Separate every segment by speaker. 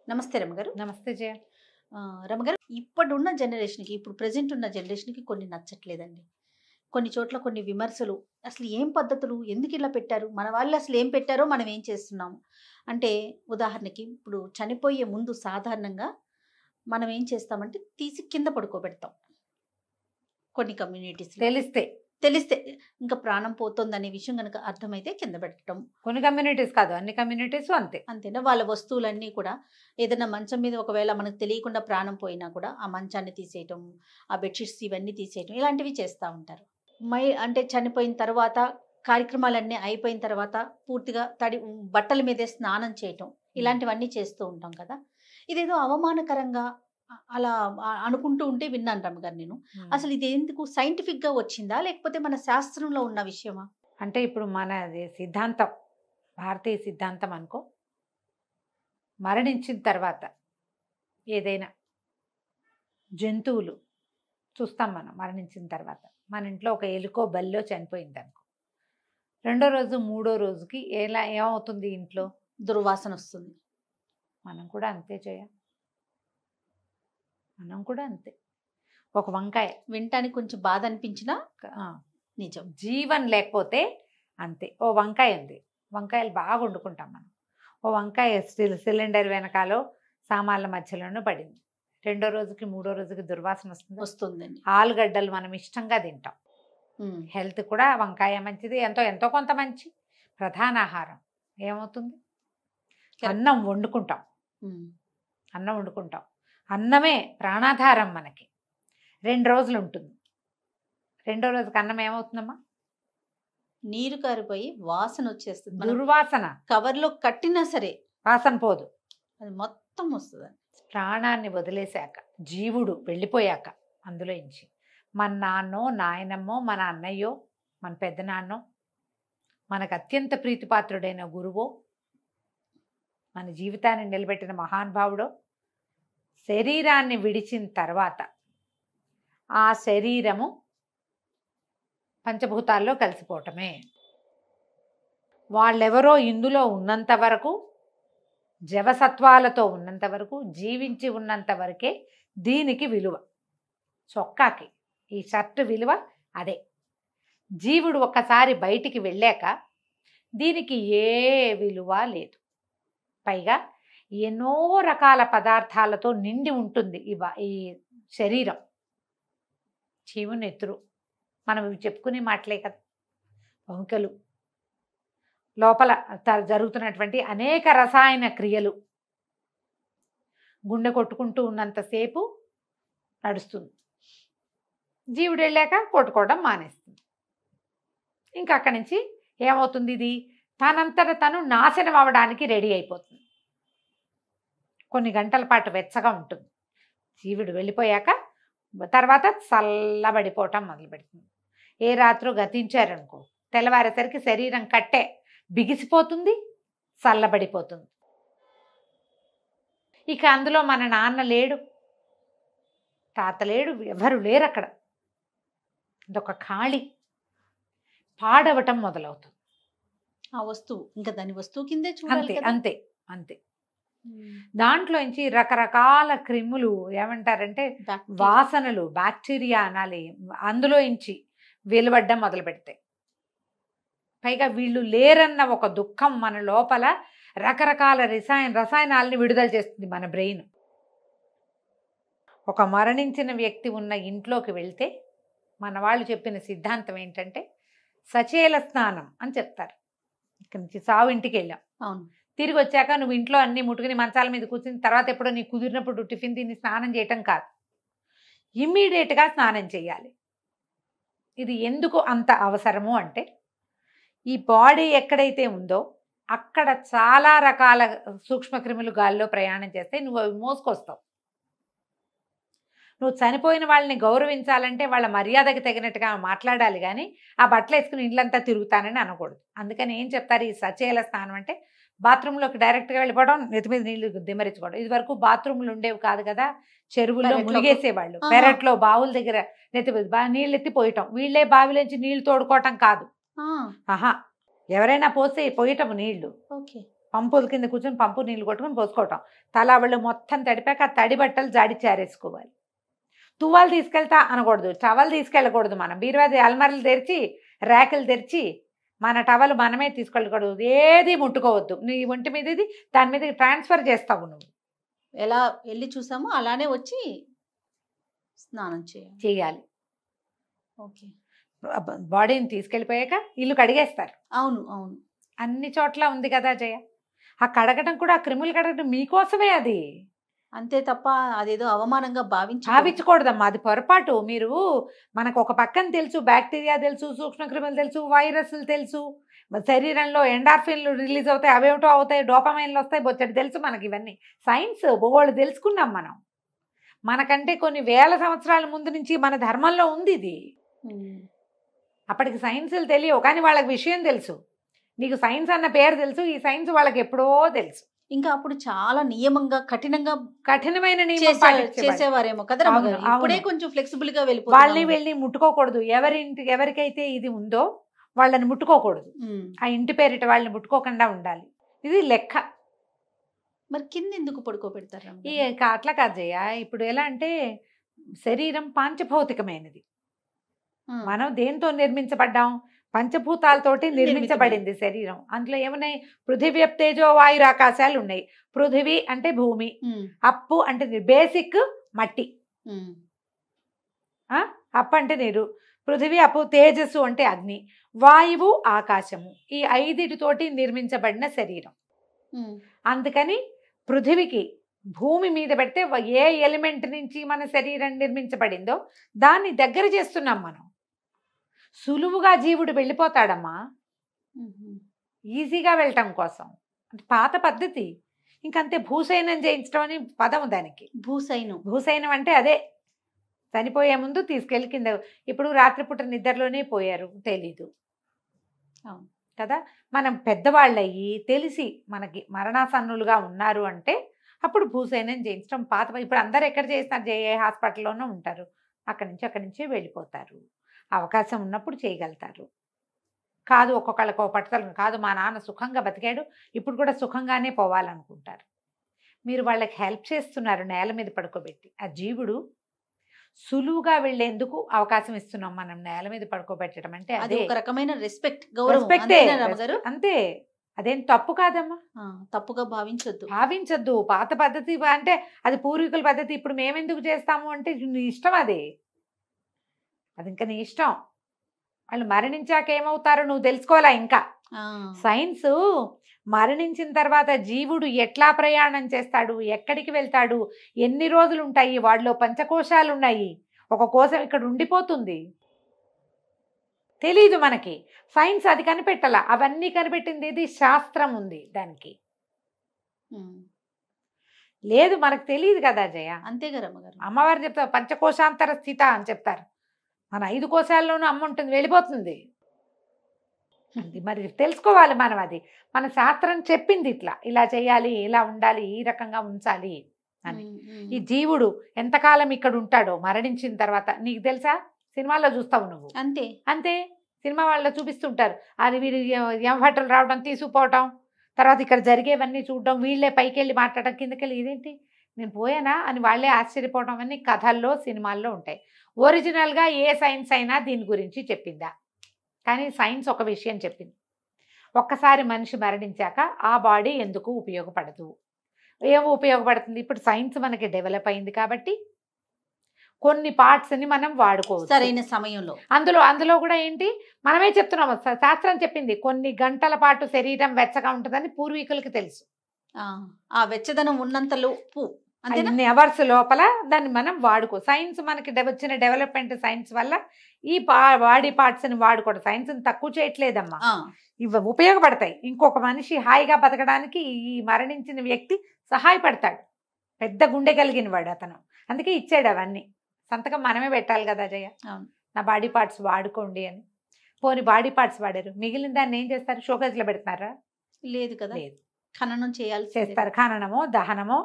Speaker 1: నమస్తే రమగారు.
Speaker 2: నమస్తే జయ.
Speaker 1: రమగారు, ఇప్పుడున్న జనరేషన్‌కి, ఇప్పుడు ప్రెజెంట్ ఉన్న జనరేషన్‌కి కొన్ని నచ్చట్లేదండి. కొన్ని చోట్ల కొన్ని విమర్శలు. అసలు ఏం పద్ధతులు? ఎందుకిలా పెట్టారు? మన వాళ్ళు అసలు ఏం పెట్టారో మనం ఏం చేస్తున్నాము? అంటే ఉదాహరణకి ఇప్పుడు చనిపోయే ముందు సాధారణంగా మనం ఏం చేస్తామంటే తీసి కింద పడుకోబెడతాం. కొన్ని కమ్యూనిటీస్‌లో.
Speaker 2: తెలిస్తే
Speaker 1: తెలిస్తే ఇంకా ప్రాణం పోతోందనే విషయం గనక అర్థమైతే కింద పెట్టడం.
Speaker 2: కొన్ని కమ్యూనిటీస్ కాదు, అన్ని కమ్యూనిటీస్ అంతే.
Speaker 1: అంతేనా? వాళ్ళ వస్తువులన్నీ కూడా ఏదైనా మంచం మీద ఒకవేళ మనకు తెలియకుండా ప్రాణం పోయినా కూడా ఆ మంచాన్ని తీసేయటం, ఆ బెడ్‌షీట్స్ ఇవన్నీ తీసేయటం ఇలాంటివి చేస్తా ఉంటారు. అంటే చనిపోయిన తర్వాత కార్యక్రమాలన్నీ అయిపోయిన తర్వాత పూర్తిగా బట్టల మీదే స్నానం చేయటం ఇలాంటివన్నీ చేస్తూ ఉంటాం కదా! ఇదేదో అవమానకరంగా అలా అనుకుంటూ ఉంటే విన్నాను రమ్మగారు నేను. అసలు ఇది ఎందుకు సైంటిఫిక్‌గా వచ్చిందా? లేకపోతే మన శాస్త్రంలో ఉన్న విషయమా?
Speaker 2: అంటే ఇప్పుడు మనది సిద్ధాంతం, భారతీయ సిద్ధాంతం అనుకో, మరణించిన తర్వాత ఏదైనా జంతువులు చూస్తాం మనం. మరణించిన తర్వాత మన ఇంట్లో ఒక ఎలుకో బల్లో చనిపోయింది అనుకో, రెండో రోజు మూడో రోజుకి ఏమవుతుంది ఇంట్లో?
Speaker 1: దుర్వాసన వస్తుంది.
Speaker 2: మనం కూడా అంతే చేయ, మనం కూడా అంతే. ఒక వంకాయ
Speaker 1: వినటానికి కొంచెం బాధ అనిపించినా నిజం.
Speaker 2: జీవం లేకపోతే అంతే. ఓ వంకాయ ఉంది, వంకాయలు బాగా వండుకుంటాం మనం. ఓ వంకాయ సిలిండర్ వెనకాలో సామాన్ల మధ్యలోనూ పడింది. రెండో రోజుకి మూడో రోజుకి దుర్వాసన
Speaker 1: వస్తుందండి.
Speaker 2: ఆలుగడ్డలు మనం ఇష్టంగా తింటాం. హెల్త్ కూడా వంకాయ మంచిది, ఎంతో కొంత మంచి ప్రధాన ఆహారం. ఏమవుతుంది? అన్నం వండుకుంటాం, అన్నమే ప్రాణాధారం మనకి. 2 రోజులు ఉంటుంది. రెండో రోజుకి అన్నం ఏమవుతుందమ్మా?
Speaker 1: నీరు కారిపోయి వాసన వచ్చేస్తుంది.
Speaker 2: దుర్వాసన.
Speaker 1: కవర్లో కట్టినా సరే
Speaker 2: వాసన పోదు,
Speaker 1: అది మొత్తం వస్తుంది.
Speaker 2: ప్రాణాన్ని వదిలేశాక, జీవుడు వెళ్ళిపోయాక అందులో నుంచి మన నాన్నో నాయనమ్మో, మన అన్నయ్యో, మన పెద్దనాన్నో, మనకు అత్యంత ప్రీతిపాత్రుడైన గురువో, మన జీవితాన్ని నిలబెట్టిన మహానుభావుడో శరీరాన్ని విడిచిన తర్వాత ఆ శరీరము పంచభూతాల్లో కలిసిపోవటమే. వాళ్ళెవరో ఇందులో ఉన్నంత వరకు, జవసత్వాలతో ఉన్నంత వరకు, జీవించి ఉన్నంత వరకే దీనికి విలువ. చొక్కాకి ఈ షర్ట్ విలువ అదే. జీవుడు ఒక్కసారి బయటికి వెళ్ళాక దీనికి ఏ విలువ లేదు. పైగా ఎన్నో రకాల పదార్థాలతో నిండి ఉంటుంది ఈ శరీరం. చీము నెత్తురు మనం చెప్పుకునే మాటలే కదా, వంకలు, లోపల జరుగుతున్నటువంటి అనేక రసాయన క్రియలు. గుండె కొట్టుకుంటూ ఉన్నంతసేపు నడుస్తుంది, జీవుడు వెళ్ళాక కొట్టుకోవడం మానేస్తుంది. ఇంకా అక్కడి నుంచి ఏమవుతుంది? ఇది తనంతట తను నాశనం అవ్వడానికి రెడీ అయిపోతుంది. కొన్ని గంటల పాటు వెచ్చగా ఉంటుంది. జీవుడు వెళ్ళిపోయాక తర్వాత చల్లబడిపోవటం మొదలు పెడుతుంది. ఏ రాత్రో గతించారనుకో, తెల్లవారేసరికి శరీరం కట్టే బిగిసిపోతుంది, చల్లబడిపోతుంది. ఇక అందులో మన నాన్న లేడు, తాత లేడు, ఎవరు లేరు అక్కడ. అదొక ఖాళీ, పాడవటం మొదలవుతుంది
Speaker 1: ఆ వస్తువు. ఇంకా దాని వస్తువు కిందే చూడాలి.
Speaker 2: అంతే అంతే. దాంట్లోంచి రకరకాల క్రిములు, ఏమంటారంటే వాసనలు, బ్యాక్టీరియా అనాలి, అందులోంచి వెలువడ్డం మొదలు పెడతాయి. పైగా వీళ్ళు లేరన్న ఒక దుఃఖం మన లోపల రకరకాల రసాయనాలని విడుదల చేస్తుంది మన బ్రెయిన్. ఒక మరణించిన వ్యక్తి ఉన్న ఇంట్లోకి వెళ్తే మన వాళ్ళు చెప్పిన సిద్ధాంతం ఏంటంటే సచేల స్నానం అని చెప్తారు. ఇక్కడి నుంచి సావు ఇంటికి వెళ్ళాం,
Speaker 1: అవును, తిరిగి
Speaker 2: వచ్చాక నువ్వు ఇంట్లో అన్ని ముట్టుకుని మంచాల మీద కూర్చుని తర్వాత ఎప్పుడో నీకు కుదిరినప్పుడు టిఫిన్ తిని స్నానం చేయటం కాదు, ఇమ్మీడియట్గా స్నానం చేయాలి. ఇది ఎందుకు అంత అవసరము అంటే, ఈ బాడీ ఎక్కడైతే ఉందో అక్కడ చాలా రకాల సూక్ష్మక్రిములు గాల్లో ప్రయాణం చేస్తే నువ్వు అవి మోసుకొస్తావు. నువ్వు చనిపోయిన వాళ్ళని గౌరవించాలంటే వాళ్ళ మర్యాదకి తగినట్టుగా మాట్లాడాలి, కానీ ఆ బట్టలు వేసుకుని ఇళ్ళంతా తిరుగుతానని అనకూడదు. అందుకని ఏం చెప్తారు, ఈ సచేల స్నానం అంటే బాత్రూంలోకి డైరెక్ట్గా వెళ్ళిపోవడం, నెత్తి మీద నీళ్లు దిమ్మరించుకోవడం. ఇది వరకు బాత్రూములు ఉండేవి కాదు కదా, చెరువుల్లో మునిగేసేవాళ్ళు, పెరట్లో బావుల దగ్గర నెత్తి నీళ్ళు ఎత్తి పోయటం. వీళ్ళే బావిలోంచి నీళ్లు తోడుకోవటం కాదు, ఆహా, ఎవరైనా పోసి పోయటం నీళ్లు, పంపుల కింద కూర్చొని పంపు నీళ్ళు కొట్టుకొని పోసుకోవటం. తలావళ్ళు మొత్తం తడిపాక ఆ తడి బట్టలు జాడి చేరేసుకోవాలి. తువ్వాలు తీసుకెళ్తా అనకూడదు, టవల్ తీసుకెళ్ళకూడదు. మనం బీరువాది అల్మారీలు తెరిచి ర్యాకులు తెరిచి మన టవల్ మనమే తీసుకెళ్ళకూడదు. ఏది ముట్టుకోవద్దు. నీ ఒంటి మీద ఇది దాని మీద ట్రాన్స్ఫర్ చేస్తావు నువ్వు.
Speaker 1: ఎలా వెళ్ళి చూసామో అలానే వచ్చి స్నానం
Speaker 2: చేయాలి.
Speaker 1: ఓకే.
Speaker 2: బాడీని తీసుకెళ్ళిపోయాక ఇల్లు కడిగేస్తారు.
Speaker 1: అవును అవును,
Speaker 2: అన్ని చోట్ల ఉంది కదా జయ. ఆ కడగడం కూడా, ఆ క్రిములు కడగడం మీకోసమే. అది
Speaker 1: అంతే తప్ప అదేదో అవమానంగా
Speaker 2: భావించకూడదమ్మా. అది పొరపాటు. మీరు మనకు ఒక పక్కన తెలుసు, బ్యాక్టీరియా తెలుసు, సూక్ష్మక్రిములు తెలుసు, వైరస్లు తెలుసు, శరీరంలో ఎండార్ఫిన్లు రిలీజ్ అవుతాయి, అవేమిటో అవుతాయి, డోపమైన్లు వస్తాయి, బొచ్చడి తెలుసు మనకి. ఇవన్నీ సైన్స్ భూగోళం తెలుసుకున్నాం మనం. మనకంటే కొన్ని వేల సంవత్సరాల ముందు నుంచి మన ధర్మంలో ఉంది ఇది. అప్పటికి సైన్సులు తెలియవు, కానీ వాళ్ళకి విషయం తెలుసు. నీకు సైన్స్ అన్న పేరు తెలుసు, ఈ సైన్స్ వాళ్ళకి ఎప్పుడో తెలుసు.
Speaker 1: ఇంకా అప్పుడు చాలా నియమంగా
Speaker 2: కఠినమైన
Speaker 1: చేసేవారేమో కదా. ఇప్పుడే కొంచెం ఫ్లెక్సిబుల్ గా
Speaker 2: వాళ్ళని వెళ్ళి ముట్టుకోకూడదు. ఎవరికైతే ఇది ఉందో వాళ్ళని ముట్టుకోకూడదు. ఆ ఇంటి పేరిట వాళ్ళని ముట్టుకోకుండా ఉండాలి. ఇది లెక్క.
Speaker 1: మరి కింద ఎందుకు పడుకోబెడతారు?
Speaker 2: అట్లా కాదు జయ. ఇప్పుడు ఎలా అంటే శరీరం పాంచభౌతికమైనది. మనం దేంతో నిర్మించబడ్డాం? పంచభూతాలతోటి నిర్మించబడింది శరీరం. అందులో ఏమున్నాయి? పృథివీ తేజో వాయురు ఆకాశాలు ఉన్నాయి. పృథివీ అంటే భూమి, అప్పు అంటే బేసిక్ మట్టి, అప్పు అంటే నీరు, పృథివీ అప్పు, తేజస్సు అంటే అగ్ని, వాయువు ఆకాశము. ఈ 5తోటి నిర్మించబడిన శరీరం. అందుకని పృథివికి భూమి మీద పెడితే ఏ ఎలిమెంట్ నుంచి మన శరీరం నిర్మించబడిందో దాన్ని దగ్గర చేస్తున్నాం మనం. సులువుగా జీవుడు వెళ్ళిపోతాడమ్మా, ఈజీగా వెళ్ళటం కోసం. పాత పద్ధతి. ఇంకంతే. భూసైనం చేయించడం అని పదం దానికి. భూసైనం అంటే అదే, చనిపోయే ముందు తీసుకెళ్ళి కింద. ఇప్పుడు రాత్రిపూట నిద్రలోనే పోయారు, తెలీదు కదా. మనం పెద్దవాళ్ళయ్యి తెలిసి మనకి మరణాసన్నులుగా ఉన్నారు అంటే అప్పుడు భూసైనం చేయించడం పాత. ఇప్పుడు అందరు ఎక్కడ చేస్తారు? ఏ హాస్పిటల్లోనూ ఉంటారు. అక్కడి నుంచి వెళ్ళిపోతారు. అవకాశం ఉన్నప్పుడు చేయగలుగుతారు. కాదు ఒక్కొక్కళ్ళకి ఒక పట్టుదల. కాదు మా నాన్న సుఖంగా బతికాడు, ఇప్పుడు కూడా సుఖంగానే పోవాలనుకుంటారు. మీరు వాళ్ళకి హెల్ప్ చేస్తున్నారు నేల మీద పడుకోబెట్టి. ఆ జీవుడు సులువుగా వెళ్లేందుకు అవకాశం ఇస్తున్నాం మనం నేల మీద పడుకోబెట్టడం అంటే.
Speaker 1: అది ఒక రకమైన
Speaker 2: అంతే. అదేం తప్పు కాదమ్మా.
Speaker 1: తప్పుగా
Speaker 2: భావించొద్దు. పాత పద్ధతి అంటే అది పూర్వీకుల పద్ధతి. ఇప్పుడు మేమెందుకు చేస్తాము అంటే నీ ఇష్టం. అది ఇంకా నీ ఇష్టం. వాళ్ళు మరణించాక ఏమవుతారో నువ్వు తెలుసుకోవాలా. ఇంకా సైన్స్ మరణించిన తర్వాత జీవుడు ఎట్లా ప్రయాణం చేస్తాడు, ఎక్కడికి వెళ్తాడు, ఎన్ని రోజులు ఉంటాయి, వాడిలో పంచకోశాలు ఉన్నాయి, ఒక కోశం ఇక్కడ ఉండిపోతుంది, తెలీదు మనకి. సైన్స్ అది కనిపెట్టాల. అవన్నీ కనిపెట్టింది ఇది శాస్త్రం ఉంది దానికి. లేదు మనకు తెలియదు కదా జయ.
Speaker 1: అంతే కదా అమ్మగారు.
Speaker 2: అమ్మవారు చెప్తారు పంచకోశాంతర స్థిత అని చెప్తారు. మన 5 కోశాల్లోనూ అమ్మ ఉంటుంది, వెళ్ళిపోతుంది. మరి తెలుసుకోవాలి మనం. అది మన శాస్త్రం చెప్పింది. ఇలా చేయాలి, ఇలా ఉండాలి, ఈ రకంగా ఉంచాలి అని. ఈ జీవుడు ఎంతకాలం ఇక్కడ ఉంటాడో మరణించిన తర్వాత నీకు తెలుసా? సినిమాల్లో చూస్తావు నువ్వు. అంతే సినిమా వాళ్ళలో చూపిస్తుంటారు. అది వీళ్ళు యమభటులు రావడం, తీసుకుపోవటం, తర్వాత ఇక్కడ జరిగేవన్నీ చూడడం, వీళ్ళే పైకి వెళ్ళి మాట్లాడడం, కిందకెళ్ళి ఇదేంటి నేను పోయానా అని వాళ్ళే ఆశ్చర్యపోవడం అన్నీ కథల్లో సినిమాల్లో ఉంటాయి. ఒరిజినల్గా ఏ సైన్స్ అయినా దీని గురించి చెప్పిందా? కానీ సైన్స్ ఒక విషయం చెప్పింది. ఒక్కసారి మనిషి మరణించాక ఆ బాడీ ఎందుకు ఉపయోగపడదు? ఏమో ఉపయోగపడుతుంది. ఇప్పుడు సైన్స్ మనకి డెవలప్ అయింది కాబట్టి కొన్ని పార్ట్స్ని మనం వాడుకోవచ్చు
Speaker 1: సరైన సమయంలో.
Speaker 2: అందులో కూడా ఏంటి మనమే చెప్తున్నాము, శాస్త్రం చెప్పింది. కొన్ని గంటల పాటు శరీరం వెచ్చగా ఉంటుందని పూర్వీకులకి తెలుసు.
Speaker 1: ఆ వెచ్చదనం ఉన్నంతలోపు
Speaker 2: అన్ని అవర్స్ లోపల దాన్ని మనం వాడుకో. సైన్స్ మనకి వచ్చిన డెవలప్మెంట్ సైన్స్ వల్ల ఈ బాడీ పార్ట్స్ని వాడుకోవడం. సైన్స్ని తక్కువ చేయట్లేదమ్మా, ఇవి ఉపయోగపడతాయి. ఇంకొక మనిషి హాయిగా బతకడానికి ఈ మరణించిన వ్యక్తి సహాయపడతాడు. పెద్ద గుండె కలిగిన వాడు అతను, అందుకే ఇచ్చాడు అవన్నీ. సంతకం మనమే పెట్టాలి కదా జయ, నా బాడీ పార్ట్స్ వాడుకోండి అని. పోనీ బాడీ పార్ట్స్ వాడారు, మిగిలిన దాన్ని ఏం చేస్తారు? షోకేజ్లో పెడతారా?
Speaker 1: లేదు కదా. లేదు, ఖననం
Speaker 2: చేస్తారు. ఖననమో దహనమో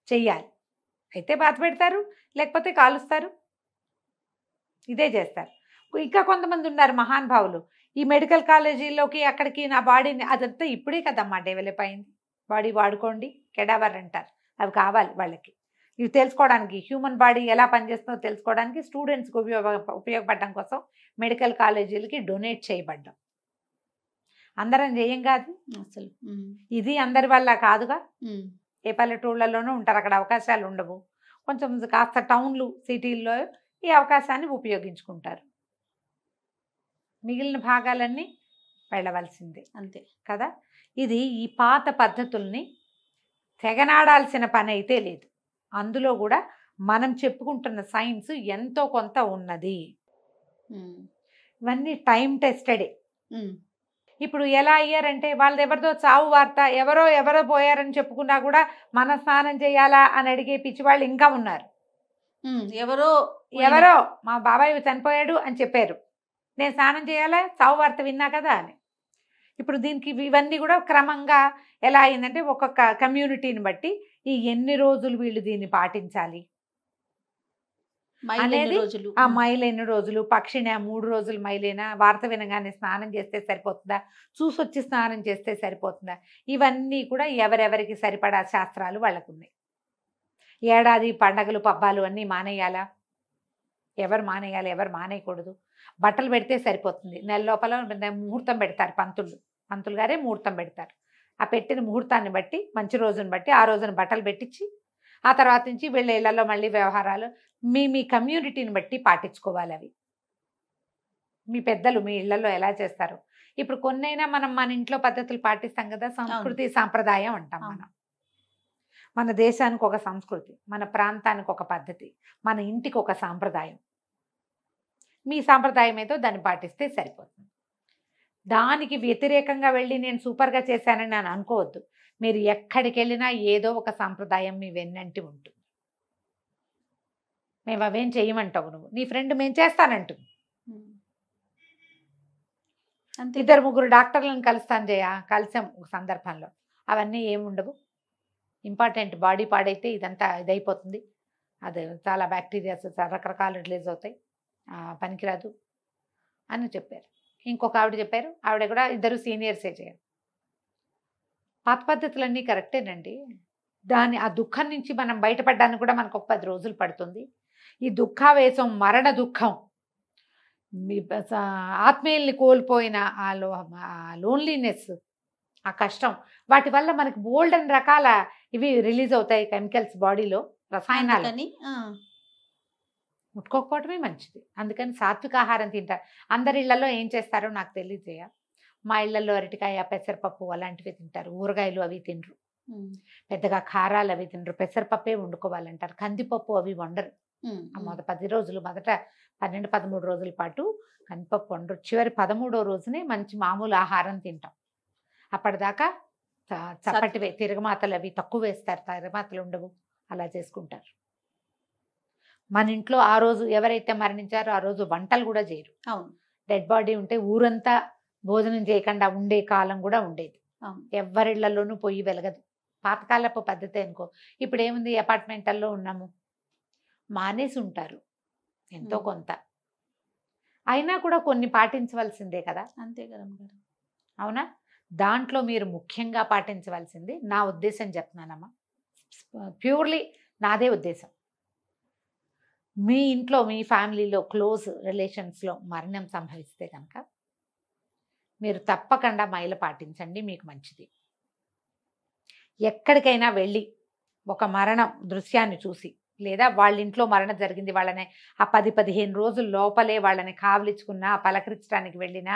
Speaker 2: చెయ్యాలి. అయితే బాధ పెడతారు, లేకపోతే కాలుస్తారు, ఇదే చేస్తారు. ఇంకా కొంతమంది ఉన్నారు మహానుభావులు. ఈ మెడికల్ కాలేజీలోకి అక్కడికి నా బాడీని, అదంతా ఇప్పుడే కదమ్మా డెవలప్ అయింది. బాడీ వాడుకోండి, కెడావర్ అంటారు, అవి కావాలి వాళ్ళకి. ఇవి తెలుసుకోవడానికి, హ్యూమన్ బాడీ ఎలా పనిచేస్తుందో తెలుసుకోవడానికి స్టూడెంట్స్కి ఉపయోగపడడం కోసం మెడికల్ కాలేజీలకి డొనేట్ చేయబడ్డాం. అందరం చేయం కాదు
Speaker 1: అసలు.
Speaker 2: ఇది అందరి వల్ల కాదుగా. ఏ పల్లెటూళ్ళలోనూ ఉంటారు, అక్కడ అవకాశాలు ఉండవు. కొంచెం కాస్త టౌన్లు సిటీల్లో ఈ అవకాశాన్ని ఉపయోగించుకుంటారు. మిగిలిన భాగాలన్నీ వెళ్ళవలసిందే
Speaker 1: అంతే
Speaker 2: కదా. ఇది ఈ పాత పద్ధతుల్ని తెగనాడాల్సిన పని అయితే లేదు. అందులో కూడా మనం చెప్పుకుంటున్న సైన్స్ ఎంతో కొంత ఉన్నది. ఇవన్నీ టైం టెస్టెడే. ఇప్పుడు ఎలా అయ్యారంటే వాళ్ళది ఎవరిదో చావు వార్త, ఎవరో పోయారని చెప్పుకున్నా కూడా మన స్నానం చేయాలా అని అడిగే పిచ్చివాళ్ళు ఇంకా ఉన్నారు. ఎవరో మా బాబాయ్ చనిపోయాడు అని చెప్పారు, నేను స్నానం చేయాలా చావు వార్త విన్నా కదా అని. ఇప్పుడు దీనికి ఇవన్నీ కూడా క్రమంగా ఎలా అయిందంటే ఒక్కొక్క కమ్యూనిటీని బట్టి ఈ ఎన్ని రోజులు వీళ్ళు దీన్ని పాటించాలి అనేది, ఆ మైలు ఎన్ని రోజులు, పక్షిని 3 రోజులు మైలేనా, వార్త వినగానే స్నానం చేస్తే సరిపోతుందా, చూసొచ్చి స్నానం చేస్తే సరిపోతుందా, ఇవన్నీ కూడా ఎవరెవరికి సరిపడా శాస్త్రాలు వాళ్ళకు ఉన్నాయి. ఏడాది పండగలు పబ్బాలు అన్నీ మానేయాలా, ఎవరు మానేయాలి, ఎవరు మానేయకూడదు. బట్టలు పెడితే సరిపోతుంది, నెల లోపల ముహూర్తం పెడతారు పంతులు గారే ముహూర్తం పెడతారు. ఆ పెట్టిన ముహూర్తాన్ని బట్టి మంచి రోజుని బట్టి ఆ రోజున బట్టలు పెట్టించి ఆ తర్వాత నుంచి వీళ్ళ ఇళ్లలో మళ్ళీ వ్యవహారాలు మీ కమ్యూనిటీని బట్టి పాటించుకోవాలి. అవి మీ పెద్దలు మీ ఇళ్లలో ఎలా చేస్తారు. ఇప్పుడు కొన్నైనా మనం మన ఇంట్లో పద్ధతులు పాటిస్తాం కదా, సంస్కృతి సాంప్రదాయం అంటాం మనం. మన దేశానికి ఒక సంస్కృతి, మన ప్రాంతానికి ఒక పద్ధతి, మన ఇంటికి ఒక సాంప్రదాయం. మీ సాంప్రదాయం ఏదో దాన్ని పాటిస్తే సరిపోతుంది. దానికి వ్యతిరేకంగా వెళ్ళి నేను సూపర్గా చేశానని నేను అనుకోవద్దు. మీరు ఎక్కడికి వెళ్ళినా ఏదో ఒక సాంప్రదాయం మీ వెన్నంటి ఉంటుంది. మేము అవేం చేయమంటావు, నువ్వు నీ ఫ్రెండ్ మేము చేస్తానంటుంది. 2-3 డాక్టర్లను కలుస్తాను కలిసాం ఒక సందర్భంలో, అవన్నీ ఏముండవు. ఇంపార్టెంట్ బాడీ పాడైతే ఇదంతా ఇదైపోతుంది, అది చాలా బ్యాక్టీరియాస్ రకరకాలు రిలీజ్ అవుతాయి, పనికిరాదు అని చెప్పారు. ఇంకొక ఆవిడ చెప్పారు, ఆవిడ కూడా 2 సీనియర్సే చేయాలి. పాత పద్ధతులన్నీ కరెక్టేనండి. ఆ దుఃఖం నుంచి మనం బయటపడడానికి కూడా మనకు ఒక 10 రోజులు పడుతుంది. ఈ దుఃఖావేశం, మరణ దుఃఖం, ఆత్మీయుల్ని కోల్పోయిన ఆ లోన్లీనెస్, ఆ కష్టం, వాటి వల్ల మనకి బోల్డ్ అని రకాల ఇవి రిలీజ్ అవుతాయి, కెమికల్స్ బాడీలో, రసాయనాలు. ముట్టుకోకపోవటమే మంచిది. అందుకని సాత్విక ఆహారం తింటారు. అందరి ఇళ్లలో ఏం చేస్తారో నాకు తెలియజేయ. మా ఇళ్లలో అరటికాయ, పెసరపప్పు అలాంటివి తింటారు, ఊరగాయలు అవి తినరు, పెద్దగా కారాలు అవి తినరు, పెసరపప్పే వండుకోవాలంటారు, కందిపప్పు అవి వండరు. 10 రోజులు, మొదట 12-13 రోజుల పాటు కందిపప్పు వండరు. చివరి 13వ రోజునే మంచి మామూలు ఆహారం తింటాం. అప్పటిదాకా చప్పటివే, తిరగమాతలు అవి తక్కువ వేస్తారు, తిరగమాతలు ఉండవు, అలా చేసుకుంటారు. మన ఇంట్లో ఆ రోజు ఎవరైతే మరణించారో ఆ రోజు వంటలు కూడా చేయరు.
Speaker 1: అవును,
Speaker 2: డెడ్ బాడీ ఉంటే ఊరంతా భోజనం చేయకుండా ఉండే కాలం కూడా ఉండేది. ఎవరిళ్లలోనూ పొయ్యి వెలగదు, పాతకాలపు పద్ధతి అనుకో. ఇప్పుడు ఏముంది, అపార్ట్మెంట్లలో ఉన్నాము, మానేసి ఉంటారు ఎంతో కొంత, అయినా కూడా కొన్ని పాటించవలసిందే కదా.
Speaker 1: అంతే కదా,
Speaker 2: అవునా. దాంట్లో మీరు ముఖ్యంగా పాటించవలసింది, నా ఉద్దేశం చెప్తున్నానమ్మా, ప్యూర్లీ నాదే ఉద్దేశం, మీ ఇంట్లో మీ ఫ్యామిలీలో క్లోజ్ రిలేషన్స్లో మరణం సంభవిస్తే కనుక మీరు తప్పకుండా మైల పాటించండి, మీకు మంచిది. ఎక్కడికైనా వెళ్ళి ఒక మరణం దృశ్యాన్ని చూసి, లేదా వాళ్ళ ఇంట్లో మరణం జరిగింది, వాళ్ళని ఆ 10-15 రోజుల లోపలే వాళ్ళని కావలించుకున్నా, పలకరించడానికి వెళ్ళినా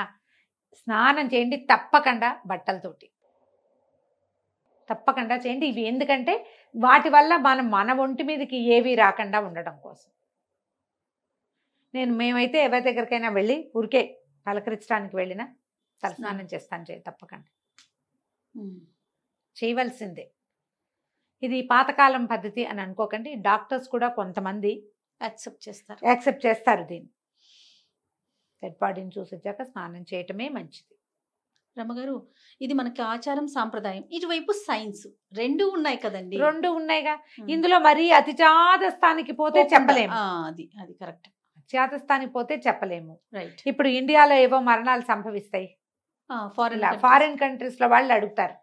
Speaker 2: స్నానం చేయండి తప్పకుండా, బట్టలతోటి తప్పకుండా చేయండి. ఇవి ఎందుకంటే వాటి వల్ల మన ఒంటి మీదకి ఏవి రాకుండా ఉండడం కోసం. మేమైతే ఎవరి దగ్గరికైనా వెళ్ళి ఊరికే పలకరించడానికి వెళ్ళినా తలస్నానం చేస్తాను, తప్పకుండా చేయవలసిందే. ఇది పాతకాలం పద్ధతి అని అనుకోకండి. డాక్టర్స్ కూడా కొంతమంది యాక్సెప్ట్ చేస్తారు దీన్ని. డెడ్ బాడీని చూసొచ్చాక స్నానం చేయటమే మంచిది.
Speaker 1: రమ్మగారు, ఇది మనకి ఆచారం సాంప్రదాయం, ఇటువైపు సైన్స్, 2 ఉన్నాయి కదండి.
Speaker 2: 2 ఉన్నాయిగా. ఇందులో మరీ అతి చాదస్తానికి పోతే చెప్పలేము.
Speaker 1: అది కరెక్ట్,
Speaker 2: చాదస్తానికి పోతే చెప్పలేము.
Speaker 1: రైట్.
Speaker 2: ఇప్పుడు ఇండియాలో ఏవో మరణాలు సంభవిస్తాయి, ఫారిన్ కంట్రీస్ లో వాళ్ళు అడుగుతారు,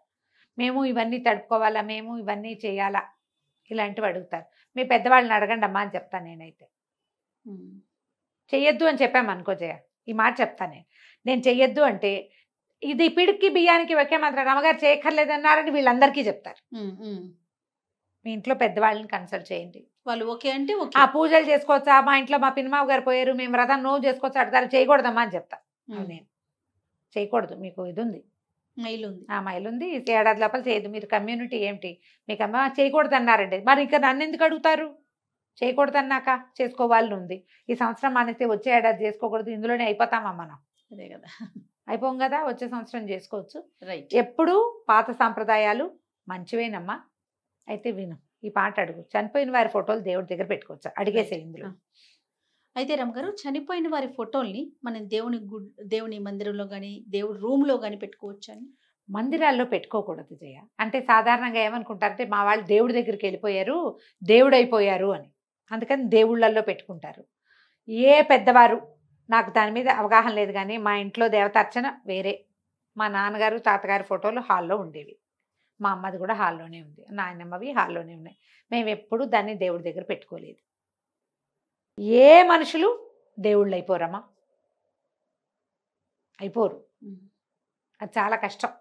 Speaker 2: మేము ఇవన్నీ తడుపుకోవాలా, మేము ఇవన్నీ చేయాలా, ఇలాంటివి అడుగుతారు. మీ పెద్దవాళ్ళని అడగండి అమ్మా అని చెప్తాను నేనైతే. చెయ్యొద్దు అని చెప్పామనుకో జయ, ఈ మాట చెప్తాను నేను చెయ్యొద్దు అంటే ఇది పిడికి బియ్యానికి ఒకే మంత్రం, అమ్మగారు చేయక్కర్లేదన్నారని వీళ్ళందరికీ చెప్తారు. మీ ఇంట్లో పెద్దవాళ్ళని కన్సల్ట్ చేయండి,
Speaker 1: వాళ్ళు ఓకే అంటే ఓకే.
Speaker 2: ఆ పూజలు చేసుకోవచ్చా, మా ఇంట్లో మా పిన్నమావ గారు పోయారు, మేము వ్రతం నువ్వు చేసుకోవచ్చు అడతారు, చేయకూడదమ్మా అని చెప్తా. నేను చేయకూడదు, మీకు ఇది ఉంది,
Speaker 1: మైలు ఉంది,
Speaker 2: ఆ మైలు ఉంది, ఈ ఏడాది లోపల చేయదు. మీరు కమ్యూనిటీ ఏమిటి, మీకు అమ్మ చేయకూడదు అన్నారండి, మరి ఇంకా నన్ను ఎందుకు అడుగుతారు? చేయకూడదు అన్నాక చేసుకోవాలని ఉంది. ఈ సంవత్సరం మానేస్తే వచ్చే ఏడాది చేసుకోకూడదు, ఇందులోనే అయిపోతామా మనం?
Speaker 1: అదే కదా,
Speaker 2: అయిపోం కదా, వచ్చే సంవత్సరం చేసుకోవచ్చు.
Speaker 1: రైట్.
Speaker 2: ఎప్పుడు పాత సాంప్రదాయాలు మంచివేనమ్మా. అయితే విను, ఈ పాట అడుగు. చనిపోయిన వారి ఫోటోలు దేవుడి దగ్గర పెట్టుకోవచ్చు, అడిగేసే ఇందులో.
Speaker 1: అయితే రమ్మగారు, చనిపోయిన వారి ఫోటోల్ని మనం దేవుని మందిరంలో కానీ దేవుడి రూమ్లో కానీ పెట్టుకోవచ్చు అని?
Speaker 2: మందిరాల్లో పెట్టుకోకూడదు జయ. అంటే సాధారణంగా ఏమనుకుంటారంటే మా వాళ్ళు దేవుడి దగ్గరికి వెళ్ళిపోయారు, దేవుడు అయిపోయారు అని, అందుకని దేవుళ్ళల్లో పెట్టుకుంటారు. ఏ పెద్దవారు, నాకు దాని మీద అవగాహన లేదు కానీ మా ఇంట్లో దేవతార్చన వేరే. మా నాన్నగారు తాతగారి ఫోటోలు హాల్లో ఉండేవి, మా అమ్మది కూడా హాల్లోనే ఉంది, నాయనమ్మవి హాల్లోనే ఉన్నాయి. మేము ఎప్పుడూ దాన్ని దేవుడి దగ్గర పెట్టుకోలేదు. ఏ మనుషులు దేవుళ్ళు అయిపోరమ్మా, అయిపోరు, అది చాలా కష్టం.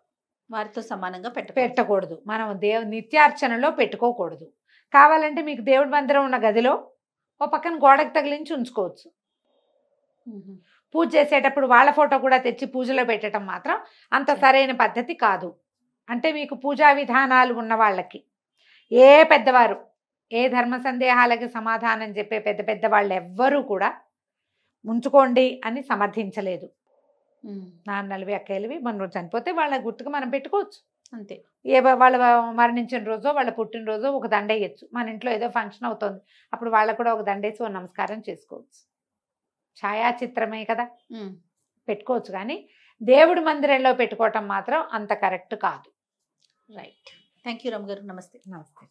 Speaker 1: వారితో సమానంగా
Speaker 2: పెట్టకూడదు. మనం నిత్యార్చనలో పెట్టుకోకూడదు. కావాలంటే మీకు దేవుడి మందిరం ఉన్న గదిలో ఓ పక్కన గోడకు తగిలించి ఉంచుకోవచ్చు. పూజ చేసేటప్పుడు వాళ్ళ ఫోటో కూడా తెచ్చి పూజలో పెట్టడం మాత్రం అంత సరైన పద్ధతి కాదు. అంటే మీకు పూజా విధానాలు ఉన్న వాళ్ళకి, ఏ పెద్దవారు ఏ ధర్మ సందేహాలకి సమాధానం చెప్పే పెద్ద పెద్ద వాళ్ళు ఎవ్వరూ కూడా ఉంచుకోండి అని సమర్థించలేదు. నాన్నలవి అక్కయ్యలవి మనం చనిపోతే వాళ్ళ గుర్తుకు మనం పెట్టుకోవచ్చు
Speaker 1: అంతే.
Speaker 2: వాళ్ళ మరణించిన రోజో వాళ్ళ పుట్టినరోజో ఒక దండ వేయచ్చు. మన ఇంట్లో ఏదో ఫంక్షన్ అవుతుంది, అప్పుడు వాళ్ళకు కూడా ఒక దండేసి ఓ నమస్కారం చేసుకోవచ్చు. ఛాయాచిత్రమే కదా, పెట్టుకోవచ్చు. కానీ దేవుడి మందిరంలో పెట్టుకోవటం మాత్రం అంత కరెక్ట్ కాదు.
Speaker 1: రైట్. థ్యాంక్ యూ రమ్మ గారు. నమస్తే.
Speaker 2: నమస్తే.